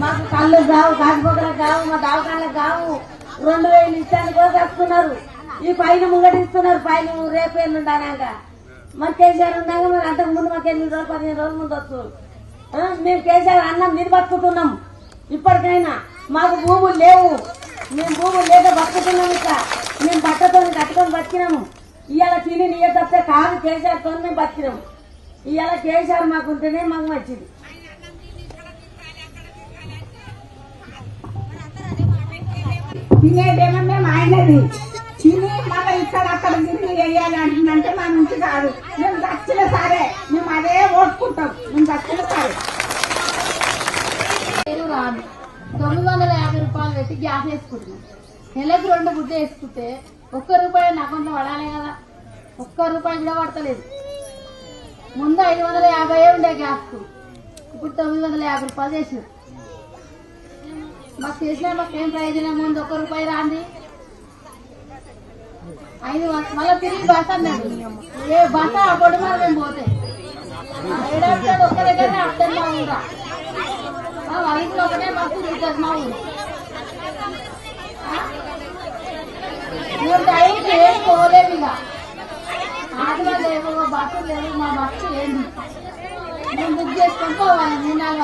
మాకు కళ్ళు కావు, కాకపోకలకు కావు, మా దవాఖానలకు కావు. 2000 ఇచ్చాను కోసేస్తున్నారు. ఈ పైన ముంగటిస్తున్నారు. పైన రేపు ఎల్లుండాక మరి కేసీఆర్ ఉన్నాక మరి అంతకు ముందు మాకు 8 రోజులు 15 రోజుల ముందు వస్తుంది. మేము కేసీఆర్ అన్నం మీరు బతుకుతున్నాం. ఇప్పటికైనా మాకు భూములు లేవు. మేము భూములు లేక బతుకుతున్నాం. ఇట్లా మేము బట్టతో కట్టుకొని బతికినాము. ఇవాళ తిని నీయ తప్పితే కాదు కేసీఆర్తో మేము బతికినాము. ఇవాళ కేసీఆర్ మాకు ఉంటేనే మాకు మంచిది. తినేదేమో మేము ఆయనది తిని మళ్ళీ ఇక్కడ అక్కడ తిరిగి వేయాలి అంటుందంటే మా నుంచి కాదు. మేము దక్షిణ సరే మేము అదే ఓట్టుకుంటాం. మేము దక్షిణ సరే రాదు. 950 రూపాయలు పెట్టి గ్యాస్ వేసుకుంటున్నాం. నెలకు 2 గుడ్డ వేసుకుంటే ₹1 నా అకౌంట్లో పడాలి కదా. ₹1 కూడా పడతలేదు. ముందు 550 ఉండే గ్యాస్కు, ఇప్పుడు 950 రూపాయలు చేసినాం. మాకు చేసినా మాకేం ప్రయోజనం? ముందు ₹1 రాంది 5 మళ్ళీ తిరిగి బస్ అన్నాడు. ఏ బస్ అప్పుడు మరి మేము పోతే ఏడాది ఒక్క దగ్గరనే అర్థం మా ఊరా. వయసులో ఒకటే బస్సు తిరుగుతుంది మా ఊరు. మేము టైంకి ఏం పోలేము. ఇక ఆటలో లేవు, బస్సు లేవు. మా బస్సు ఏంది మేము బుక్ చేసుకొని పోవాలి 3-4